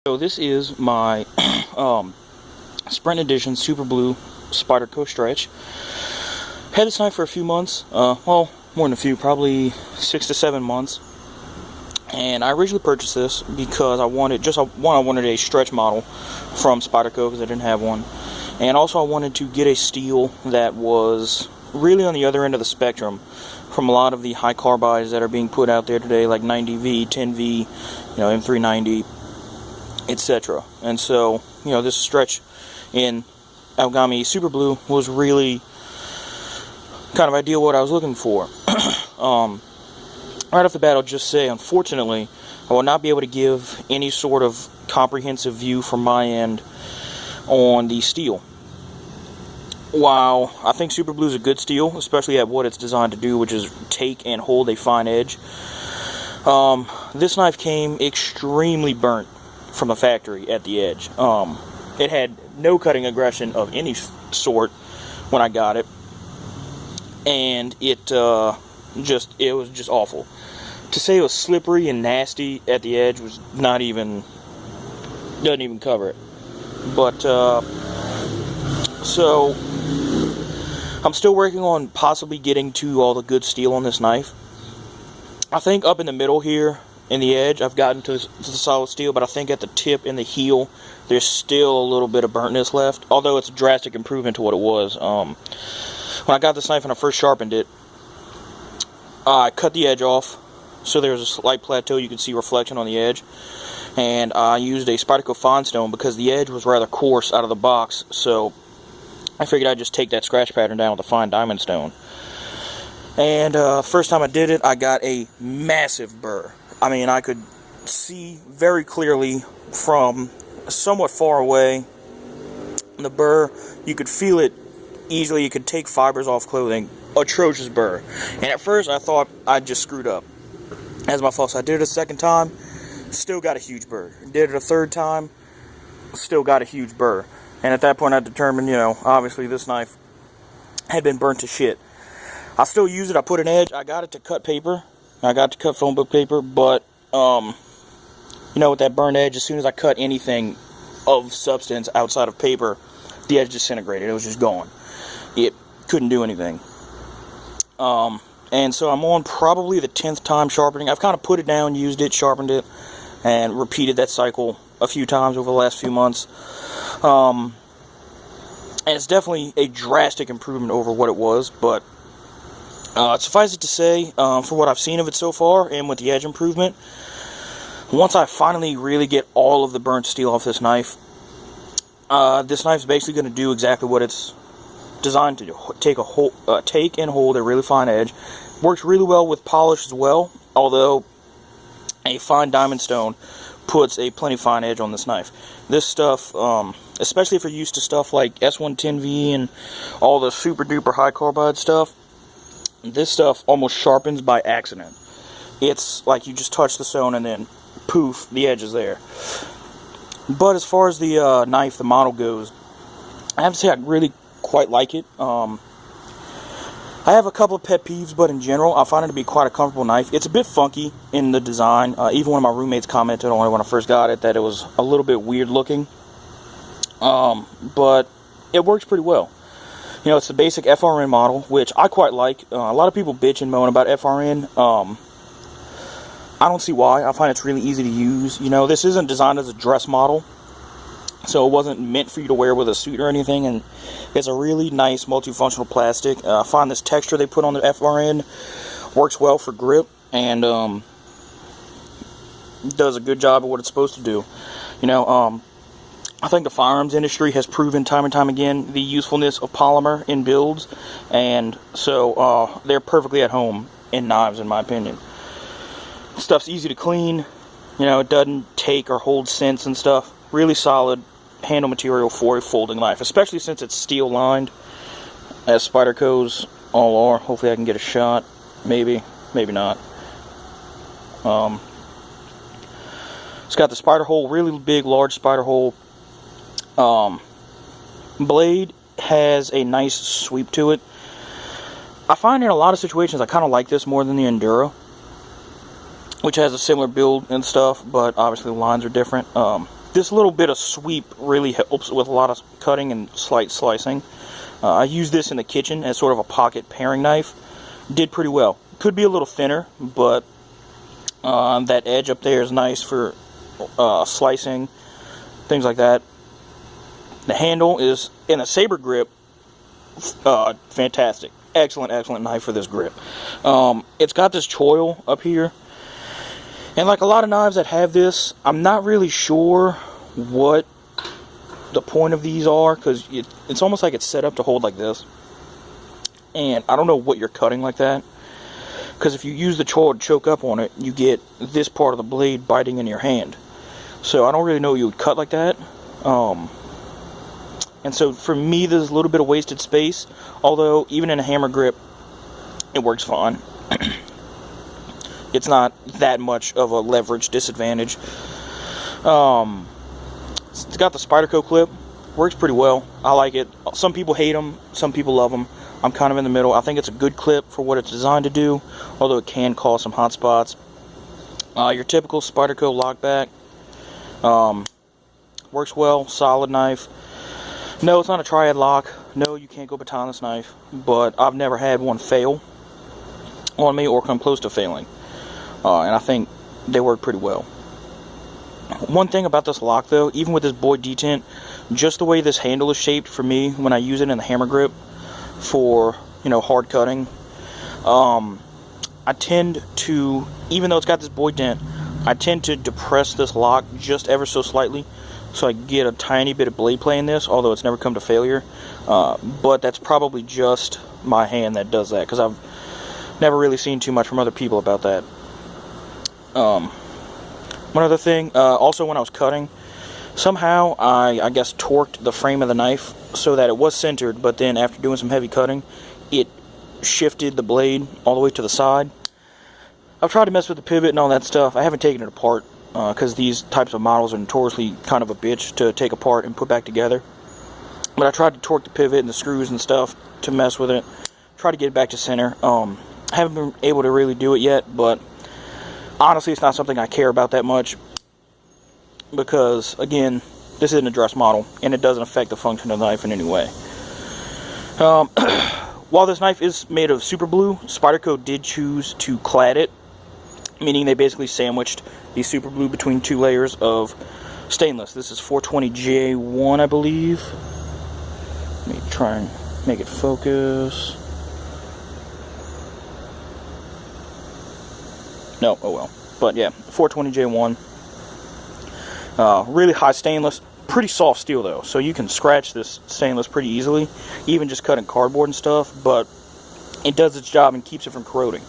So this is my Sprint Edition Super Blue Spyderco stretch. Had this knife for a few months, well, more than a few, probably 6 to 7 months. And I originally purchased this because I wanted a stretch model from Spyderco because I didn't have one. And also I wanted to get a steel that was really on the other end of the spectrum from a lot of the high carbides that are being put out there today, like 90V, 10V, M390, etc. And so, this stretch in Algami Super Blue was really kind of ideal what I was looking for. Right off the bat, I'll just say, unfortunately, I will not be able to give any sort of comprehensive view from my end on the steel. While I think Super Blue is a good steel, especially at what it's designed to do, which is take and hold a fine edge, this knife came extremely burnt from the factory at the edge. It had no cutting aggression of any sort when I got it, and it was just awful. To say it was slippery and nasty at the edge was doesn't even cover it. But so I'm still working on possibly getting to all the good steel on this knife. I think up in the middle here in the edge I've gotten to the solid steel, but I think at the tip and the heel there's still a little bit of burntness left, although it's a drastic improvement to what it was. When I got this knife and I first sharpened it, I cut the edge off so there was a slight plateau, you could see reflection on the edge, and I used a Spyderco fine stone because the edge was rather coarse out of the box, so I figured I'd just take that scratch pattern down with a fine diamond stone. And first time I did it, I got a massive burr. I mean, I could see very clearly from somewhat far away the burr. You could feel it easily. You could take fibers off clothing. Atrocious burr. And at first I thought I'd just screwed up. As my fault. So I did it a second time, still got a huge burr. Did it a third time, still got a huge burr. And at that point I determined, obviously this knife had been burnt to shit. I still use it. I put an edge. I got it to cut paper. I got to cut phone book paper, but with that burnt edge, as soon as I cut anything of substance outside of paper, the edge disintegrated. It was just gone. It couldn't do anything. And so I'm on probably the 10th time sharpening. I've kind of put it down, used it, sharpened it, and repeated that cycle a few times over the last few months. And it's definitely a drastic improvement over what it was, but suffice it to say, for what I've seen of it so far, and with the edge improvement, once I finally really get all of the burnt steel off this knife is basically going to do exactly what it's designed to do. Take and hold a really fine edge. Works really well with polish as well, although a fine diamond stone puts a plenty fine edge on this knife. This stuff, especially if you're used to stuff like S110V and all the super duper high carbide stuff, this stuff almost sharpens by accident. It's like you just touch the stone and then poof, the edge is there. But as far as the knife, the model goes, I have to say I really quite like it. I have a couple of pet peeves, but in general I find it to be quite a comfortable knife. It's a bit funky in the design. Even one of my roommates commented on it when I first got it that it was a little bit weird looking. But it works pretty well. It's the basic FRN model, which I quite like. A lot of people bitch and moan about FRN. I don't see why. I find it's really easy to use. This isn't designed as a dress model, so it wasn't meant for you to wear with a suit or anything, and it's a really nice multifunctional plastic. I find this texture they put on the FRN works well for grip, and does a good job of what it's supposed to do. I think the firearms industry has proven time and time again the usefulness of polymer in builds, and so they're perfectly at home in knives, in my opinion. Stuff's easy to clean. It doesn't take or hold scents and stuff. Really solid handle material for a folding knife, especially since it's steel lined, as Spyderco's all are. Hopefully I can get a shot. Maybe not. It's got the spider hole, really big, large spider hole. Blade has a nice sweep to it. I find in a lot of situations I kind of like this more than the Enduro. which has a similar build and stuff, but obviously the lines are different. This little bit of sweep really helps with a lot of cutting and slight slicing. I use this in the kitchen as sort of a pocket paring knife. Did pretty well. Could be a little thinner, but that edge up there is nice for slicing, things like that. The handle is in a saber grip. Fantastic. Excellent knife for this grip. It's got this choil up here. And like a lot of knives that have this, I'm not really sure what the point of these are, because it's almost like it's set up to hold like this. And I don't know what you're cutting like that, because if you use the choil to choke up on it, you get this part of the blade biting in your hand. So I don't really know you would cut like that. And so for me, there's a little bit of wasted space, although even in a hammer grip, it works fine. It's not that much of a leverage disadvantage. It's got the Spyderco clip. Works pretty well. I like it. Some people hate them. Some people love them. I'm kind of in the middle. I think it's a good clip for what it's designed to do, although it can cause some hot spots. Your typical Spyderco lockback. Works well. Solid knife. No, it's not a triad lock. No, you can't go baton this knife. But I've never had one fail on me or come close to failing. And I think they work pretty well. One thing about this lock, though, even with this Boyd detent, just the way this handle is shaped for me when I use it in the hammer grip for, hard cutting, I tend to, even though it's got this Boyd dent, I tend to depress this lock just ever so slightly so I get a tiny bit of blade play in this, although it's never come to failure. But that's probably just my hand that does that, because I've never really seen too much from other people about that. One other thing, also when I was cutting, somehow I guess torqued the frame of the knife so that it was centered, but then after doing some heavy cutting, it shifted the blade all the way to the side. I've tried to mess with the pivot and all that stuff. I haven't taken it apart, because these types of models are notoriously kind of a bitch to take apart and put back together. But I tried to torque the pivot and the screws and stuff to mess with it, try to get it back to center. I haven't been able to really do it yet, but honestly, it's not something I care about that much, because, again, this isn't a dress model, and it doesn't affect the function of the knife in any way. While this knife is made of super blue, Spyderco did choose to clad it, meaning they basically sandwiched the super blue between two layers of stainless. This is 420J1, I believe. Let me try and make it focus. No, oh well. But yeah, 420J1. Really high stainless. Pretty soft steel though, so you can scratch this stainless pretty easily, even just cutting cardboard and stuff, but it does its job and keeps it from corroding.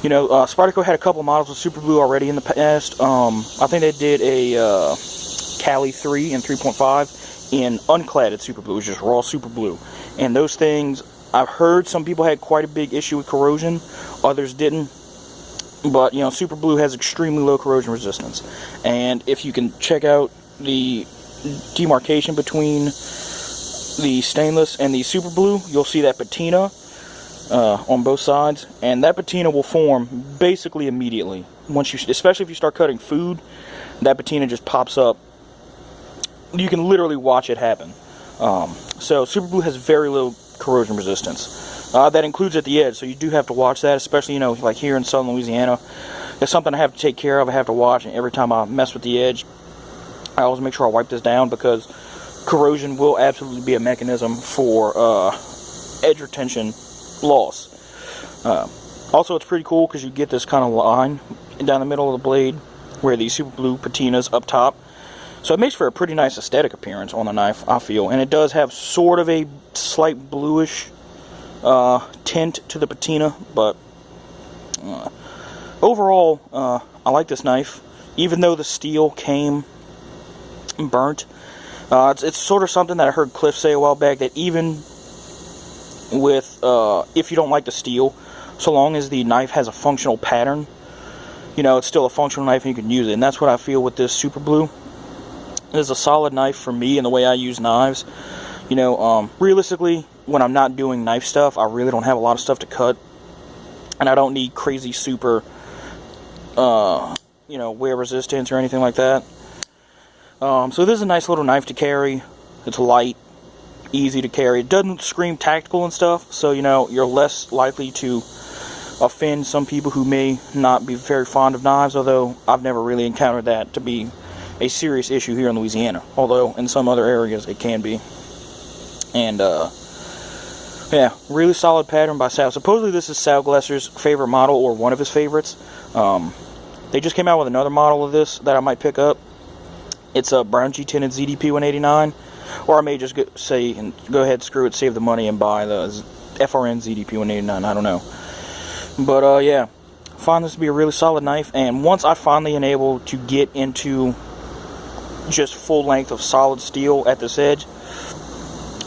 Spyderco had a couple of models of super blue already in the past. I think they did a Cali 3 and 3.5 in uncladded super blue, which is raw super blue. And those things, I've heard some people had quite a big issue with corrosion, others didn't. But, super blue has extremely low corrosion resistance. And if you can check out the demarcation between the stainless and the super blue, you'll see that patina on both sides. And that patina will form basically immediately. Especially if you start cutting food, that patina just pops up. You can literally watch it happen. So super blue has very low corrosion resistance. That includes at the edge, so you do have to watch that, especially, like here in southern Louisiana. It's something I have to take care of, I have to watch, and every time I mess with the edge, I always make sure I wipe this down, because corrosion will absolutely be a mechanism for edge retention loss. Also, it's pretty cool, because you get this kind of line down the middle of the blade, where the super blue patina's up top. So it makes for a pretty nice aesthetic appearance on the knife, I feel, and it does have sort of a slight bluish tint to the patina, but overall, I like this knife, even though the steel came burnt. It's sort of something that I heard Cliff say a while back, that even with, if you don't like the steel, so long as the knife has a functional pattern, it's still a functional knife and you can use it, and that's what I feel with this super blue. It is a solid knife for me and the way I use knives. Realistically, when I'm not doing knife stuff, I really don't have a lot of stuff to cut, and I don't need crazy super, wear resistance or anything like that. So this is a nice little knife to carry. It's light, easy to carry. It doesn't scream tactical and stuff, so you know you're less likely to offend some people who may not be very fond of knives, although I've never really encountered that to be a serious issue here in Louisiana, although in some other areas it can be. And yeah, really solid pattern by Sal. Supposedly this is Sal Glesser's favorite model, or one of his favorites. They just came out with another model of this that I might pick up. It's a brown G-tinted ZDP 189, or I may just say and go ahead, screw it, save the money and buy the FRN ZDP 189. I don't know, but yeah, find this to be a really solid knife. And once I finally am able to get into just full length of solid steel at this edge,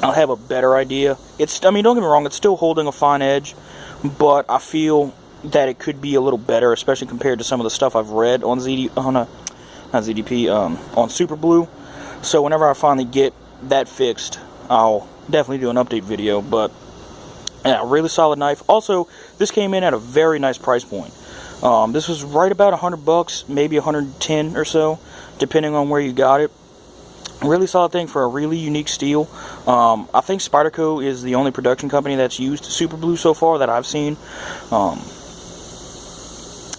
I'll have a better idea. I mean, don't get me wrong, it's still holding a fine edge, but I feel that it could be a little better, especially compared to some of the stuff I've read on on Super Blue. So whenever I finally get that fixed, I'll definitely do an update video. But yeah, really solid knife. Also, this came in at a very nice price point. This was right about $100, maybe 110 or so, depending on where you got it. Really solid thing for a really unique steel. I think Spyderco is the only production company that's used Super Blue so far that I've seen.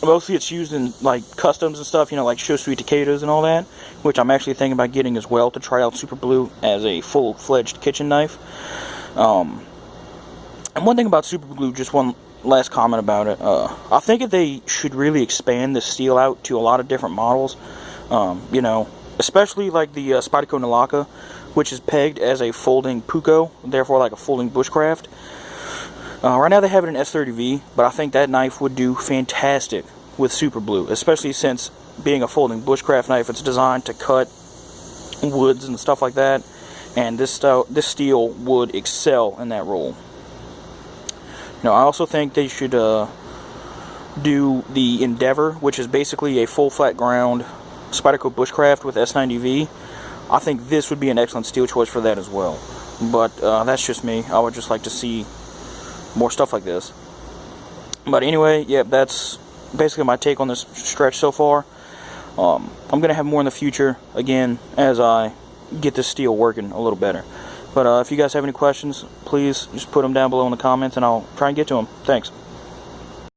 Mostly it's used in like customs and stuff, you know, like Show Sweet Takedos and all that, which I'm actually thinking about getting as well to try out Super Blue as a full-fledged kitchen knife. And one thing about Super Blue, just one last comment about it, I think that they should really expand this steel out to a lot of different models, you know, especially like the Spyderco Nalaka, which is pegged as a folding Puko, therefore like a folding bushcraft. Right now they have it in S30V, but I think that knife would do fantastic with Super Blue, especially since being a folding bushcraft knife, it's designed to cut woods and stuff like that, and this steel would excel in that role. Now, I also think they should do the Endeavor, which is basically a full flat ground Spyderco bushcraft with S90V. I think this would be an excellent steel choice for that as well. But that's just me. I would just like to see more stuff like this. But anyway, yeah, that's basically my take on this stretch so far. I'm going to have more in the future, again, as I get this steel working a little better. But if you guys have any questions, please just put them down below in the comments, and I'll try and get to them. Thanks.